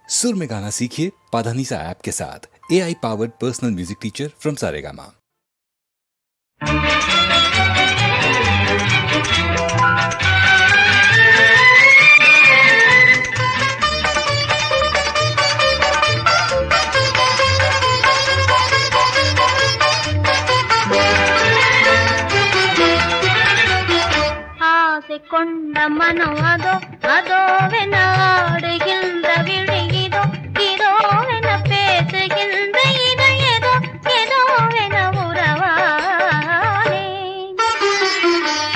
सुर में गाना सीखिए पाधानीसा ऐप के साथ। AI powered personal music teacher from Saregama. ಕೊಂಡ ಮನವದೋ ಅದೋವೆನ ಆಡುಗಿಂದ ವಿಳಿಗಿದೋ ಇದೋವೆನ ಪೇಸುಗಿಂದ ಇನೆಯದೋ ಎದೋವೆನ ಉರವಾನೆ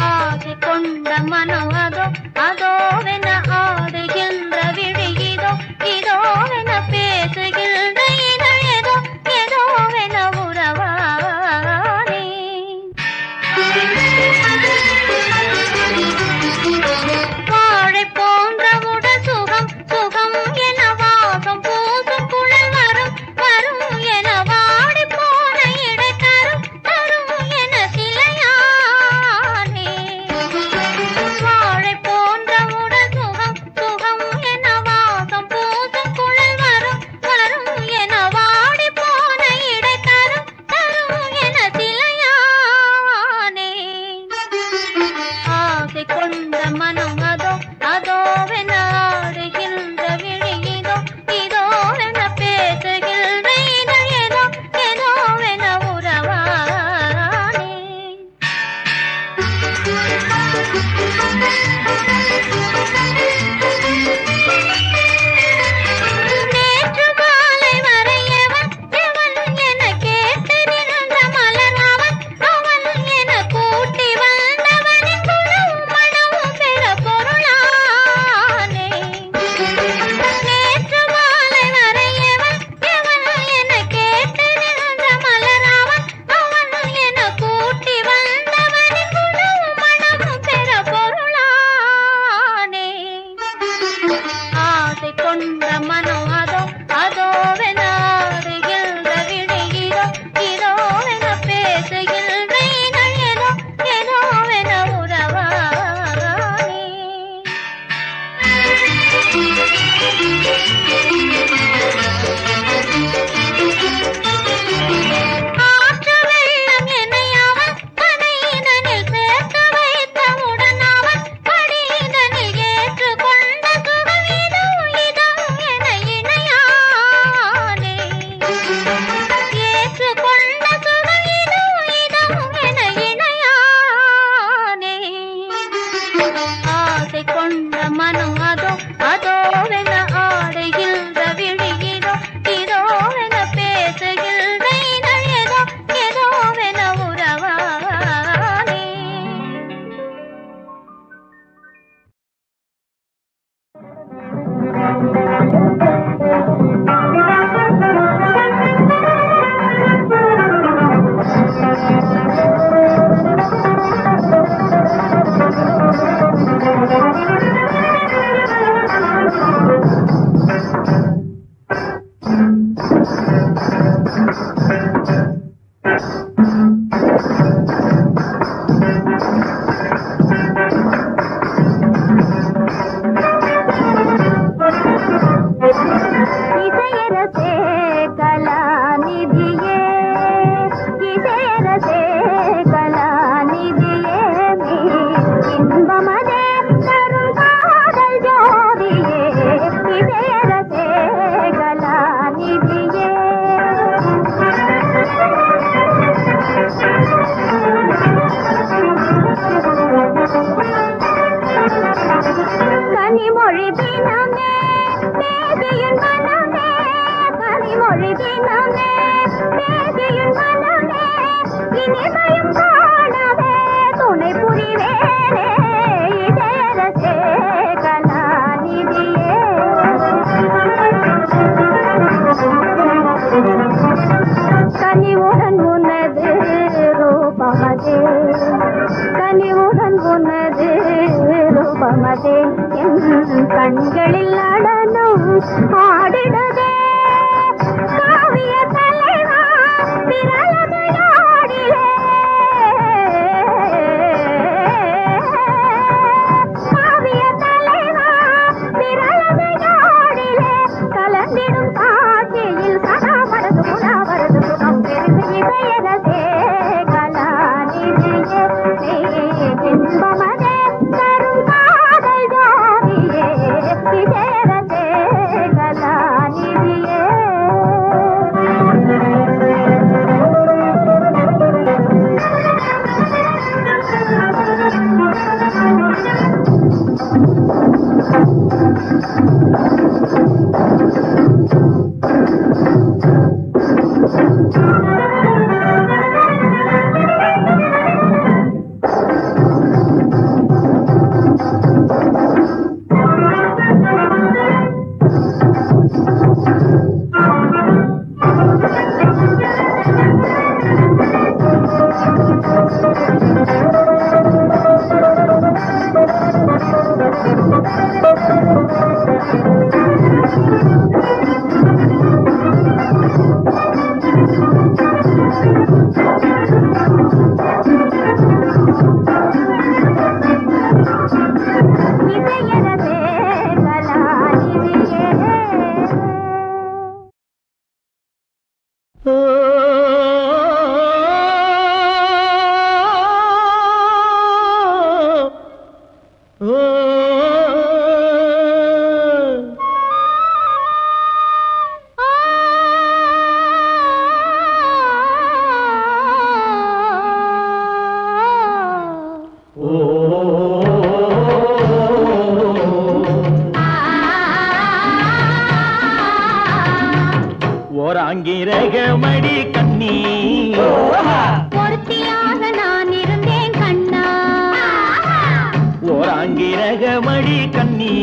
ಆಸೆ ಕೊಂಡ ಮನವದೋ ಅದೋವೆನ ಆಡುಗಿಂದ ವಿಳಿಗಿದೋ ಇದೋವೆನ ಪೇಸುಗಿಂದ ಇನೆಯದೋ ಎದೋವೆನ ಉರವಾನೆ வாழை போன்ற உட சுகம் சுகம் என வாசம் பூசும் குழல் வரும் வரும் என வாடி போன இடை தரும் தரும் என சிலையானே வாழை போன்ற உட சுகம் சுகம் என வாசம் பூசும் குழல் வரும் வரும் என வாடி போன இடை தரும் தரும் என சிலையானே ஆசை கொண்ட மனம் அதோவென ஆடுகின்ற விழியிதோ இதோவென பேசுகின்ற இதழேதோ ஏதோவென உறவானே நேற்று மாலை வரை எவன் எவன் என கேட்டு நின்ற மலர் அவன் என கூட்டி வந்தவனின் குணவும் மனமும் பெற பொருளானே நேற்று மாலை வரை எவன் எவன் என கேட்டு நின்ற மலர் அவன் என கூட்டி வந்தவனின் குணவும் மனமும் பெற பொருளானே ஆசை கொண்ட மனம் அதோவென ஆடுகின்ற விழியிதோ இதோவென பேசுகின்ற இதழேதோ ஏதோவென உறவானே ஆற்று வெள்ளம் என்னை அவன் பனையினில் சேர்த்து வைத்தவுடன் அவன் படியினில் ஏற்றுக்கொண்ட சுகம் இதோ இதோ என இணையானே ஏற்றுக்கொண்ட சுகம் இதோ இதோ என இணையானே ஆசை கொண்ட மனம் அதோவென ஆடுகின்ற விழியிதோ இதோவென பேசுகின்ற இதழேதோ ஏதோவென உறவானே இசையரசே கலாநிதியே இசையரசே கலாநிதியே நீ இன்பமதே தரும் காதல் ஜோதியே இசையரசே கலாநிதியே கனிமொழி தினமே பேதியின் மனமே கனிமொழி தினமே பேதியின் மனமே இனிமையும் காணவே துணை புரிவேனே இதரசே கலாநிதியே கனிவுடன் உனது ரூபமதே கனிவுடன் உனது ரூபமதே என் கண்களில் நடனம் ஆடிடுதே காவிய தலைவா விரலது யாடிலே காவிய தலைவா விரலது யாடிலே கலந்த ஓராங்கிரகமடி கண்ணி ஒருத்தியாக நான் இருந்தேன் கண்ணா. ஓராங்கிரகமடி கண்ணி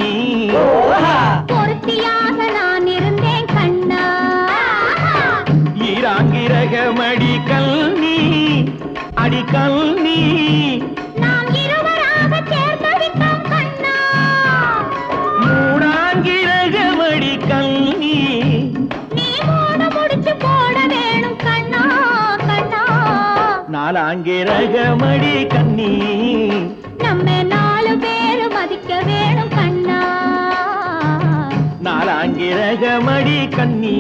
ஒருத்தியாக நான் இருந்தேன் கண்ணா. ஈராங்கிரகமடி கல்னி அடி கல்னி நாம் இருவராக சேர்ந்து விட்டோம் கண்ணா. மூணாங்கிரகமடி கல்னி நீ மூட முடிச்சு போட வேணும் கண்ணா கண்ணா. நாலாங்கிரகமடி கண்ணி நம்ம 4 பேரு மதிக்க வேணும் கண்ணா. நாலாங்கிரகமடி கண்ணி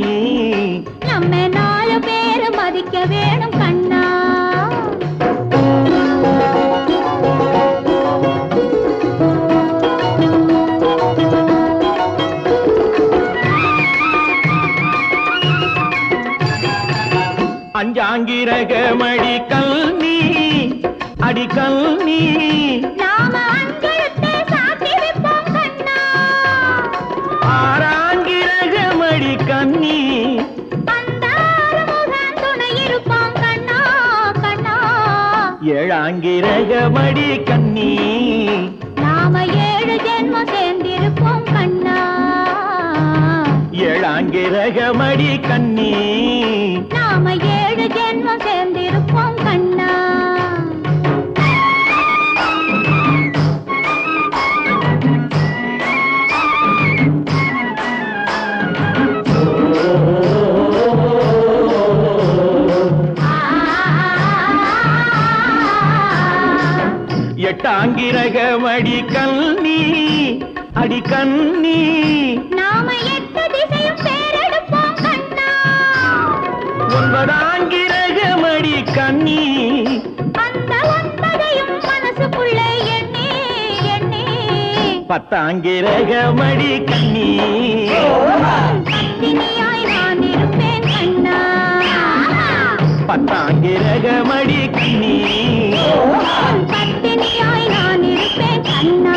நம்ம 4 பேரு மதிக்க வேணும் கண்ணா. அஞ்சாங்கிரகமடி கல்னி அடி கல்னி நாம அஞ்செழுத்தை சாத்தி வைப்போம் கண்ணா. ஆறாங்கிரகமடி கண்ணி அந்த ஆறுமுகன் துணை இருப்பான் கண்ணா கண்ணா. ஏழாங்கிரகமடி கண்ணி நாம 7 ஜென்மம் சேர்ந்திருப்போம் கண்ணா. ஏழாங்கிரகமடி கண்ணி நாம 7 ஜென்மம் சேர்ந்திருப்போம் கண்ணா. எட்டாங்கிரகமடி கண்ணி அடி கண்ணி நாம 8 திசையும் பேரெடுப்போம் கண்ணா. ஒன்பதாங்கிரகமடி கண்ணி அந்த 9ஐயும் மனசுக்குள்ளே எண்ணி எண்ணி பத்தாங்கிரகமடி கண்ணி பத்தினியாய் நான் இருப்பேன் கண்ணா. பத்தாங்கிரகமடி கண்ணி பத்தினியாய் நான் இருப்பேன் கண்ணா.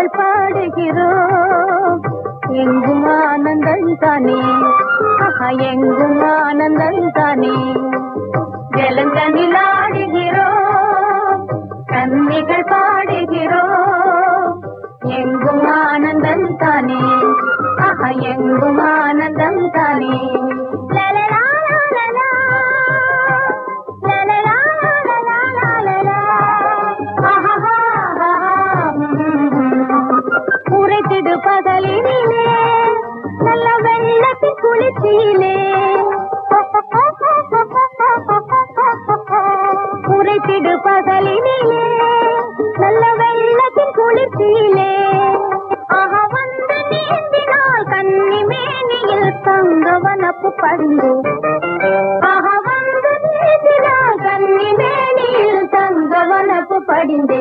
கன்னிகள் பாடுகிறோம். எங்கும் ஆனந்தம் தானே, எங்கும் ஆனந்தம் தானே. ஜலந்தனில் ஆடுகிறோம், கன்னிகள் பாடுகிறோம். எங்கும் ஆனந்தம் தானே, எங்கும் ஆனந்தம் தானே. உரைத்திடு பகலினிலே நல்ல வெள்ளத்தின் குளிர்ச்சியிலே, உரைத்திடு பகலினிலே நல்ல வெள்ளத்தின் குளிர்ச்சியிலே. வந்து நீந்தினால் கன்னி மேனியில் தங்கவனப்பு பந்து, வந்து நீந்தினால் கன்னி மேனியில் தங்கவனப்பு படிந்தே.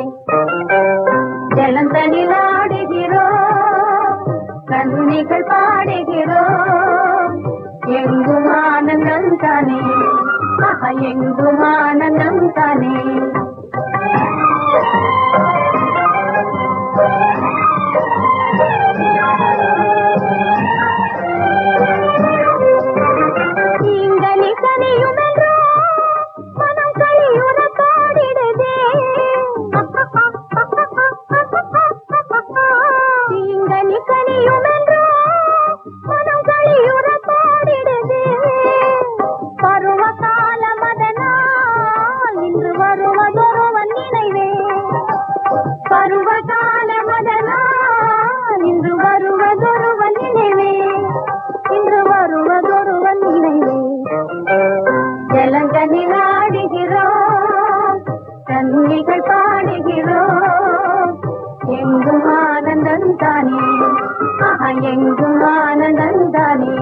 ஜலந்தனில் ஆடுகிறோம், கன்னிகள் பாடுகிறோம். எங்கும் ஆனந்தம் தானே, எங்கும் ஆனந்தம் தானே. தீங்கனி கனியுமென்றோ மனம் கையுற பாடிடுதே, தீங்கனி கனியுமென்றோ மனம் கையுற பாடிடுதே. பருவகால மதனால் இன்று வருவதொருவன் நினைவே, பருவகால மதனால் இன்று வருவதொருவன் நினைவே, இன்று வருவதொருவன் நினைவே. ஜலந்தனில் ஆடுகிறோம், கன்னிகள் பாடுகிறோம். எங்கும் ஆனந்தம் தானே, எங்கும் ஆனந்தம் தானே.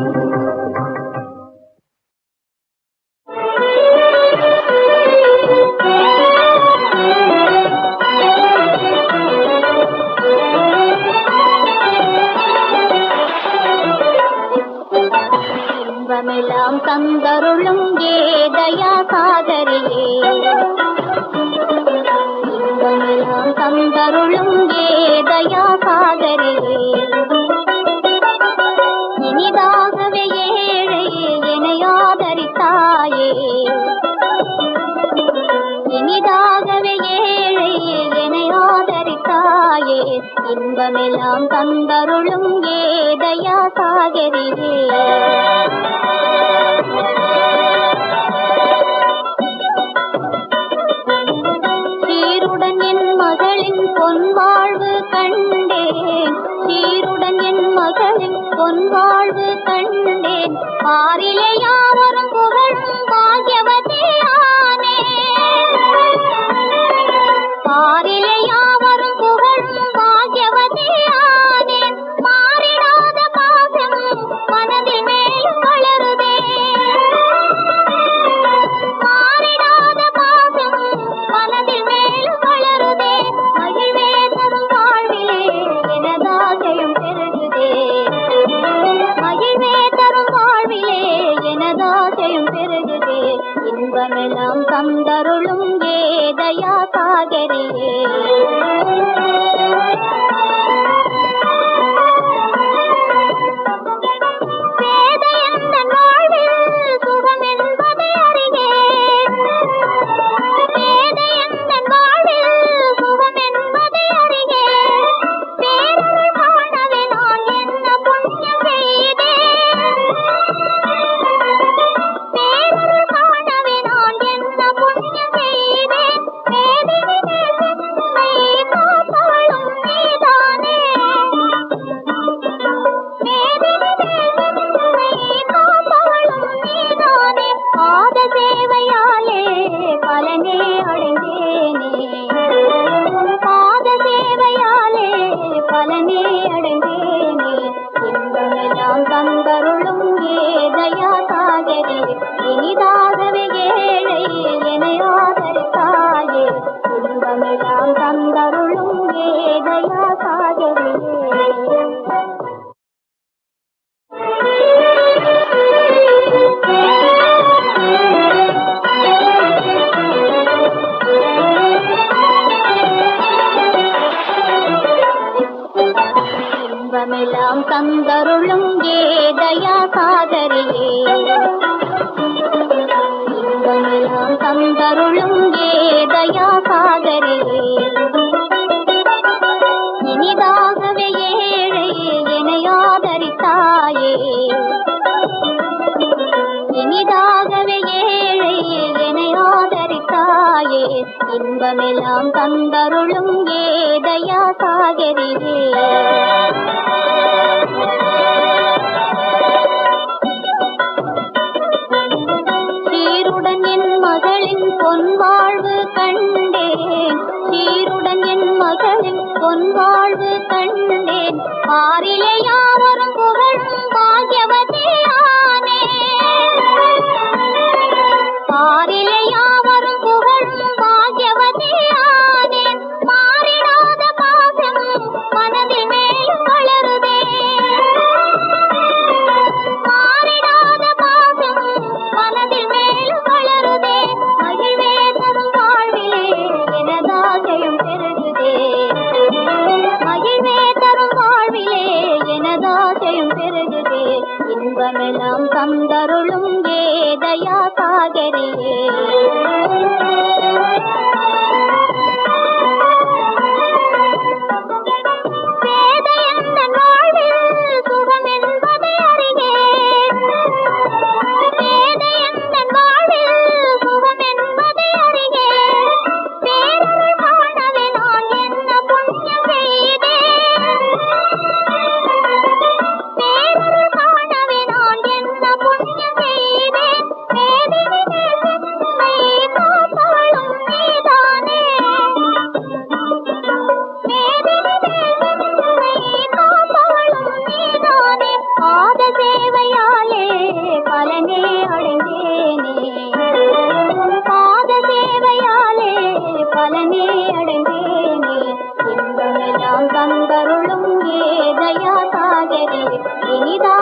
இன்பமெல்லாம் தந்தருளும் ஏதயா சாகரியே, இன்பமெல்லாம் தந்தருளும் ஏதயா சாகரியே. இனிதாகவே ஏழையே எனையாதரித்தாயே, இனிதாகவே ஏழையே எனையாதரித்தாயே. இன்பமெல்லாம் தந்தருளும் ஏதயா சாகரியே. சீருடன் என் மகளின் பொன் வாழ்வு கண்டேன், சீருடன் என் மகளின் பொன் வாழ்வு கண்டேன். பாரிலே யாவரும் புகழும் பாக்யவதியானே, பாரிலே யாவரும் புகழும் பாக்யவதியானே. மாறிடாத பாசம் மனதில் மேலும் வளருதே, மாறிடாத பாசம் மனதில் மேலும் வளருதே. மகிழ்வே தரும் வாழ்விலே எனதாசையும் பெருகுதே, மகிழ்வே தரும் வாழ்விலே எனதாசையும் பெருகுதே. இன்பமெல்லாம் தந்தருளும் ஏதயா சாகரியே. இன்பமெல்லாம் தந்தருளும் ஏதயா சாகரியே இன்பமெல்லாம் தந்தருளும் ஏதயா சாகரியே இனிதாகவே ஏழை என்னை ஆதரித்தாயே இனிதாகவே ஏழை என்னை ஆதரித்தாயே இன்பமெல்லாம் தந்தருளும் ஏதயா சாகரியே சீருடன் என் மகளின் பொன் வாழ்வு கண்டேன் சீருடன் என் மகளின் பொன் வாழ்வு கண்டேன் ஆறிலே யாவரும் புகழும் பாக்யவதியானே ஆறிலே யாவரும் புகழும் பாக்யவதியானே மாறிடாத பாசம் மனதில் மேலும் வளருதே மாறிடாத பாசம் மனதில் மேலும் வளருதே மகிழ்வே தரும் வாழ்விலே எனதாசையும் பெருகுதே மகிழ்வே தரும் வாழ்விலே எனதாசையும் பெருகுதே இன்பமெல்லாம் தந்தருளும் ஏதயா சாகரியே தந்தருளும் ஏதயா சாகரியே இனிதா